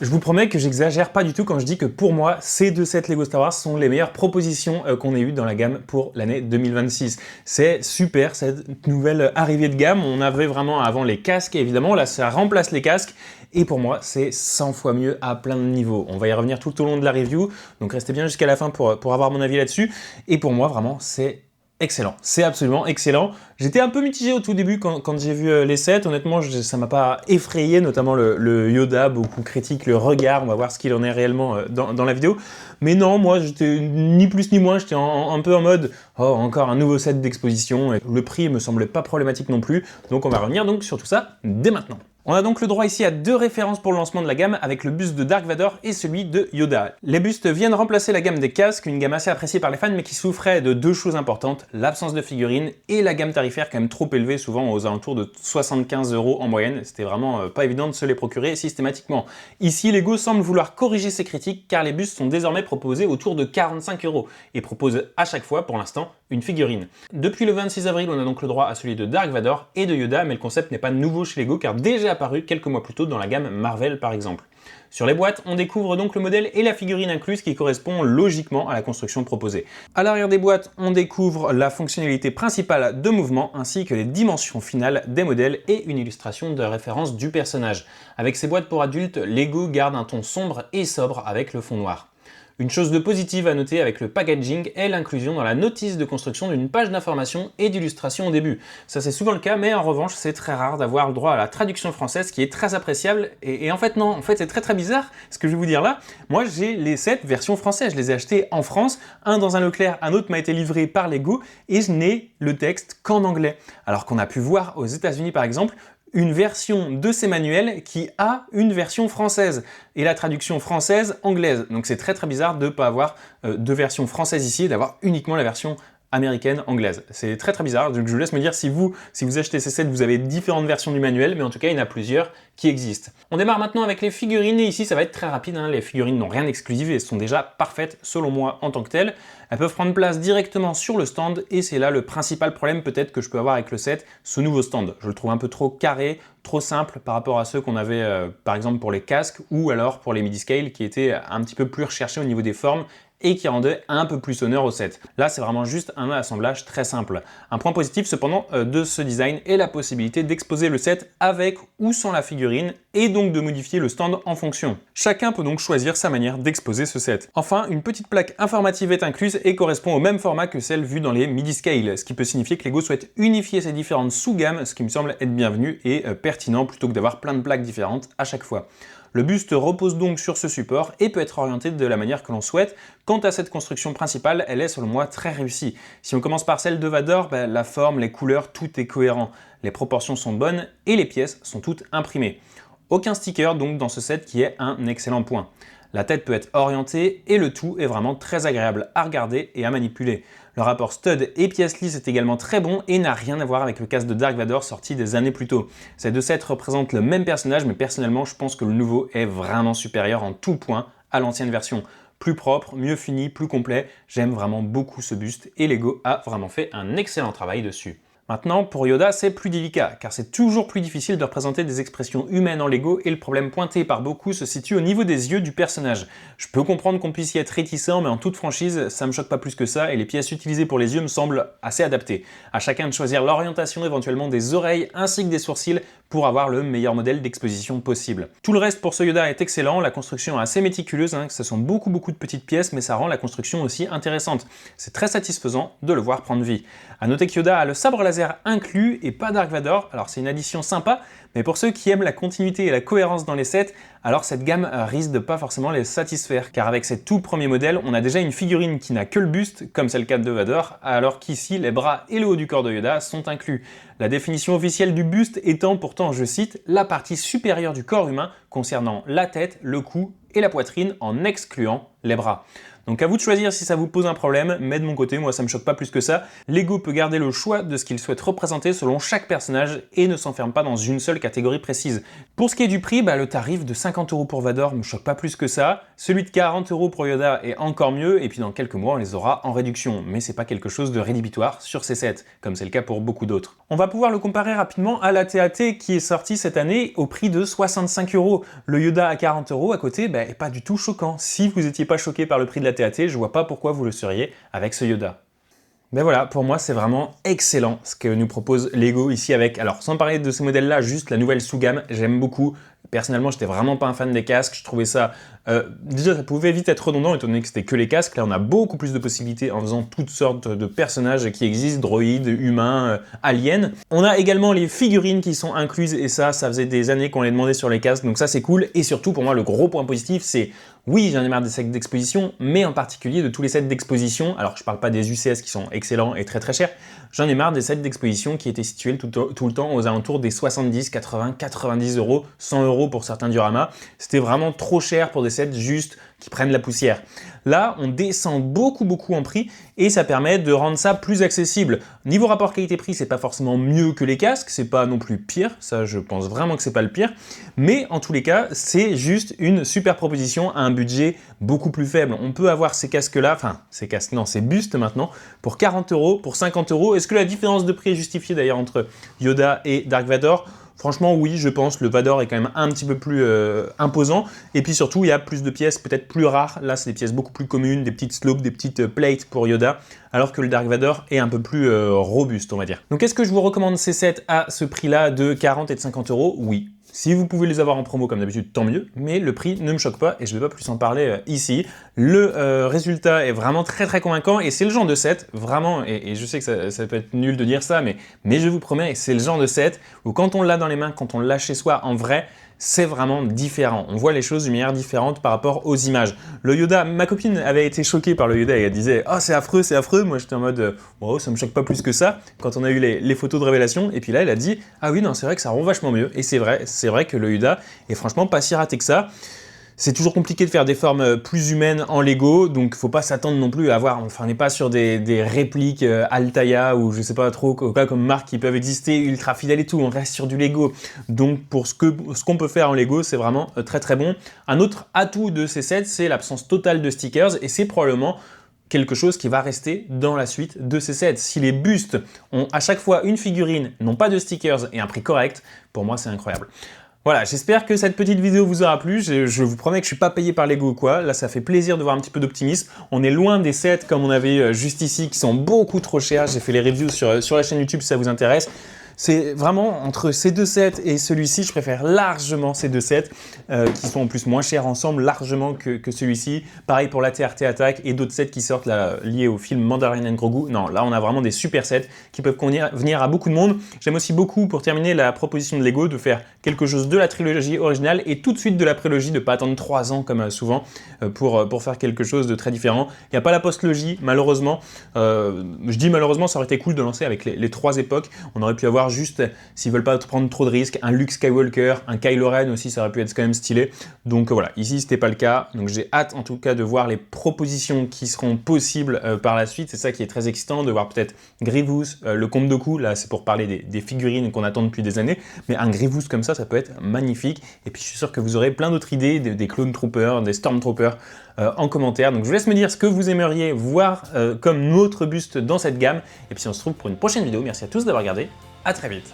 Je vous promets que j'exagère pas du tout quand je dis que pour moi, ces deux sets Lego Star Wars sont les meilleures propositions qu'on ait eues dans la gamme pour l'année 2026. C'est super cette nouvelle arrivée de gamme. On avait vraiment avant les casques, évidemment, là ça remplace les casques. Et pour moi, c'est 100 fois mieux à plein de niveaux. On va y revenir tout au long de la review, donc restez bien jusqu'à la fin pour avoir mon avis là-dessus. Et pour moi, vraiment, c'est excellent, c'est absolument excellent. J'étais un peu mitigé au tout début quand j'ai vu les sets, honnêtement ça m'a pas effrayé, notamment le Yoda, beaucoup critique le regard, on va voir ce qu'il en est réellement dans la vidéo. Mais non, moi j'étais ni plus ni moins, j'étais un peu en mode « Oh, encore un nouveau set d'exposition » et le prix me semblait pas problématique non plus, donc on va revenir donc sur tout ça dès maintenant. On a donc le droit ici à deux références pour le lancement de la gamme avec le buste de Dark Vador et celui de Yoda. Les bustes viennent remplacer la gamme des casques, une gamme assez appréciée par les fans mais qui souffrait de deux choses importantes, l'absence de figurines et la gamme tarifaire quand même trop élevée, souvent aux alentours de 75 € en moyenne. C'était vraiment pas évident de se les procurer systématiquement. Ici, Lego semble vouloir corriger ces critiques car les bustes sont désormais proposés autour de 45 € et proposent à chaque fois, pour l'instant, une figurine. Depuis le 26 avril, on a donc le droit à celui de Dark Vador et de Yoda, mais le concept n'est pas nouveau chez Lego car déjà apparu quelques mois plus tôt dans la gamme Marvel par exemple. Sur les boîtes, on découvre donc le modèle et la figurine incluse qui correspond logiquement à la construction proposée. À l'arrière des boîtes, on découvre la fonctionnalité principale de mouvement ainsi que les dimensions finales des modèles et une illustration de référence du personnage. Avec ces boîtes pour adultes, Lego garde un ton sombre et sobre avec le fond noir. Une chose de positive à noter avec le packaging est l'inclusion dans la notice de construction d'une page d'information et d'illustration au début. Ça c'est souvent le cas, mais en revanche c'est très rare d'avoir le droit à la traduction française qui est très appréciable. Et en fait non, en fait c'est très bizarre ce que je vais vous dire là. Moi j'ai les 7 versions françaises, je les ai achetés en France, un dans un Leclerc, un autre m'a été livré par Lego et je n'ai le texte qu'en anglais. Alors qu'on a pu voir aux États-Unis par exemple, une version de ces manuels qui a une version française et la traduction française anglaise. Donc c'est très bizarre de ne pas avoir deux versions françaises ici et d'avoir uniquement la version américaine, anglaise. C'est très bizarre, donc je vous laisse me dire si vous achetez ces sets, vous avez différentes versions du manuel, mais en tout cas il y en a plusieurs qui existent. On démarre maintenant avec les figurines et ici ça va être très rapide, hein. Les figurines n'ont rien d'exclusif et sont déjà parfaites selon moi en tant que telles. Elles peuvent prendre place directement sur le stand et c'est là le principal problème peut-être que je peux avoir avec le set, ce nouveau stand. Je le trouve un peu trop carré, trop simple par rapport à ceux qu'on avait par exemple pour les casques ou alors pour les midi-scale qui étaient un petit peu plus recherchés au niveau des formes et qui rendait un peu plus honneur au set. Là, c'est vraiment juste un assemblage très simple. Un point positif cependant de ce design est la possibilité d'exposer le set avec ou sans la figurine et donc de modifier le stand en fonction. Chacun peut donc choisir sa manière d'exposer ce set. Enfin, une petite plaque informative est incluse et correspond au même format que celle vue dans les midi-scale, ce qui peut signifier que Lego souhaite unifier ces différentes sous-gammes, ce qui me semble être bienvenu et pertinent plutôt que d'avoir plein de plaques différentes à chaque fois. Le buste repose donc sur ce support et peut être orienté de la manière que l'on souhaite. Quant à cette construction principale, elle est selon moi très réussie. Si on commence par celle de Vador, la forme, les couleurs, tout est cohérent. Les proportions sont bonnes et les pièces sont toutes imprimées. Aucun sticker donc dans ce set qui est un excellent point. La tête peut être orientée et le tout est vraiment très agréable à regarder et à manipuler. Le rapport stud et pièces lisses est également très bon et n'a rien à voir avec le casque de Dark Vador sorti des années plus tôt. Ces deux sets représentent le même personnage mais personnellement je pense que le nouveau est vraiment supérieur en tout point à l'ancienne version. Plus propre, mieux fini, plus complet, j'aime vraiment beaucoup ce buste et Lego a vraiment fait un excellent travail dessus. Maintenant, pour Yoda, c'est plus délicat, car c'est toujours plus difficile de représenter des expressions humaines en Lego et le problème pointé par beaucoup se situe au niveau des yeux du personnage. Je peux comprendre qu'on puisse y être réticent, mais en toute franchise, ça me choque pas plus que ça et les pièces utilisées pour les yeux me semblent assez adaptées. À chacun de choisir l'orientation éventuellement des oreilles ainsi que des sourcils pour avoir le meilleur modèle d'exposition possible. Tout le reste pour ce Yoda est excellent, la construction est assez méticuleuse, ce sont beaucoup de petites pièces, mais ça rend la construction aussi intéressante. C'est très satisfaisant de le voir prendre vie. A noter que Yoda a le sabre laser inclus et pas Dark Vador, alors c'est une addition sympa, mais pour ceux qui aiment la continuité et la cohérence dans les sets, alors cette gamme risque de pas forcément les satisfaire, car avec ces tout premiers modèles, on a déjà une figurine qui n'a que le buste, comme c'est le cas de Vador, alors qu'ici les bras et le haut du corps de Yoda sont inclus. La définition officielle du buste étant pourtant, je cite, la partie supérieure du corps humain concernant la tête, le cou et la poitrine en excluant les bras. Donc à vous de choisir si ça vous pose un problème, mais de mon côté, moi ça me choque pas plus que ça. Lego peut garder le choix de ce qu'il souhaite représenter selon chaque personnage et ne s'enferme pas dans une seule catégorie précise. Pour ce qui est du prix, le tarif de 50 € pour Vador me choque pas plus que ça. Celui de 40 € pour Yoda est encore mieux, et puis dans quelques mois on les aura en réduction. Mais c'est pas quelque chose de rédhibitoire sur ces sets, comme c'est le cas pour beaucoup d'autres. On va pouvoir le comparer rapidement à la TAT qui est sortie cette année au prix de 65 €. Le Yoda à 40 € à côté est pas du tout choquant. Si vous n'étiez pas choqué par le prix de la TAT, je vois pas pourquoi vous le seriez avec ce Yoda. Ben voilà, pour moi c'est vraiment excellent ce que nous propose Lego ici avec, alors sans parler de ces modèles-là, juste la nouvelle sous-gamme, j'aime beaucoup. Personnellement, j'étais vraiment pas un fan des casques, je trouvais ça... déjà, ça pouvait vite être redondant étant donné que c'était que les casques. Là, on a beaucoup plus de possibilités en faisant toutes sortes de personnages qui existent, droïdes, humains, aliens. On a également les figurines qui sont incluses et ça faisait des années qu'on les demandait sur les casques, donc ça c'est cool. Et surtout, pour moi, le gros point positif, c'est... Oui, j'en ai marre des sets d'exposition, mais en particulier de tous les sets d'exposition. Alors, je parle pas des UCS qui sont excellents et très très chers. J'en ai marre des sets d'exposition qui étaient situés tout le temps aux alentours des 70, 80, 90 €, 100 € pour certains dioramas. C'était vraiment trop cher pour des sets juste qui prennent la poussière. Là, on descend beaucoup en prix et ça permet de rendre ça plus accessible. Niveau rapport qualité-prix, c'est pas forcément mieux que les casques, c'est pas non plus pire, ça je pense vraiment que c'est pas le pire, mais en tous les cas, c'est juste une super proposition à un budget beaucoup plus faible. On peut avoir ces casques-là, enfin ces casques, non, ces bustes maintenant, pour 40 €, pour 50 €. Est-ce que la différence de prix est justifiée d'ailleurs entre Yoda et Dark Vador ? Franchement, oui, je pense. Le Vador est quand même un petit peu plus imposant. Et puis surtout, il y a plus de pièces peut-être plus rares. Là, c'est des pièces beaucoup plus communes, des petites slopes, des petites plates pour Yoda, alors que le Dark Vador est un peu plus robuste, on va dire. Donc, est-ce que je vous recommande ces sets à ce prix-là de 40 et de 50 €? Oui. Si vous pouvez les avoir en promo comme d'habitude, tant mieux, mais le prix ne me choque pas et je ne vais pas plus en parler ici. Le résultat est vraiment très convaincant et c'est le genre de set, vraiment, et je sais que ça peut être nul de dire ça, mais je vous promets, c'est le genre de set où quand on l'a dans les mains, quand on l'a chez soi en vrai, c'est vraiment différent. On voit les choses d'une manière différente par rapport aux images. Le Yoda, ma copine avait été choquée par le Yoda et elle disait « Oh, c'est affreux, c'est affreux ». Moi, j'étais en mode « Oh, ça me choque pas plus que ça » quand on a eu les photos de révélation. Et puis là, elle a dit « Ah oui, non, c'est vrai que ça rend vachement mieux ». Et c'est vrai que le Yoda est franchement pas si raté que ça. C'est toujours compliqué de faire des formes plus humaines en Lego, donc faut pas s'attendre non plus à avoir, enfin on n'est pas sur des répliques Altaïa ou je sais pas trop quoi comme marques qui peuvent exister ultra fidèles et tout, on reste sur du Lego. Donc pour ce qu'on peut faire en Lego, c'est vraiment très bon. Un autre atout de ces sets, c'est l'absence totale de stickers et c'est probablement quelque chose qui va rester dans la suite de ces sets. Si les bustes ont à chaque fois une figurine, n'ont pas de stickers et un prix correct, pour moi c'est incroyable. Voilà, j'espère que cette petite vidéo vous aura plu. Je vous promets que je suis pas payé par Lego ou quoi. Là, ça fait plaisir de voir un petit peu d'optimisme. On est loin des sets comme on avait juste ici, qui sont beaucoup trop chers. J'ai fait les reviews sur la chaîne YouTube si ça vous intéresse. C'est vraiment entre ces deux sets et celui-ci, je préfère largement ces deux sets qui sont en plus moins chers ensemble largement que celui-ci. Pareil pour la TRT Attack et d'autres sets qui sortent là, liés au film Mandalorian Grogu. Non, là on a vraiment des super sets qui peuvent venir à beaucoup de monde. J'aime aussi beaucoup pour terminer la proposition de Lego de faire quelque chose de la trilogie originale et tout de suite de la prélogie, de ne pas attendre 3 ans comme souvent pour faire quelque chose de très différent. Il n'y a pas la postlogie malheureusement. Je dis malheureusement, ça aurait été cool de lancer avec les 3 époques. On aurait pu avoir juste, s'ils veulent pas prendre trop de risques, un Luke Skywalker, un Kylo Ren aussi, ça aurait pu être quand même stylé. Donc voilà, ici c'était pas le cas. Donc j'ai hâte en tout cas de voir les propositions qui seront possibles par la suite. C'est ça qui est très excitant, de voir peut-être Grievous, le Comte Dooku, là c'est pour parler des figurines qu'on attend depuis des années, mais un Grievous comme ça peut être magnifique. Et puis je suis sûr que vous aurez plein d'autres idées, des Clone Troopers, des Stormtroopers en commentaire. Donc je vous laisse me dire ce que vous aimeriez voir comme notre buste dans cette gamme. Et puis on se retrouve pour une prochaine vidéo. Merci à tous d'avoir regardé. À très vite.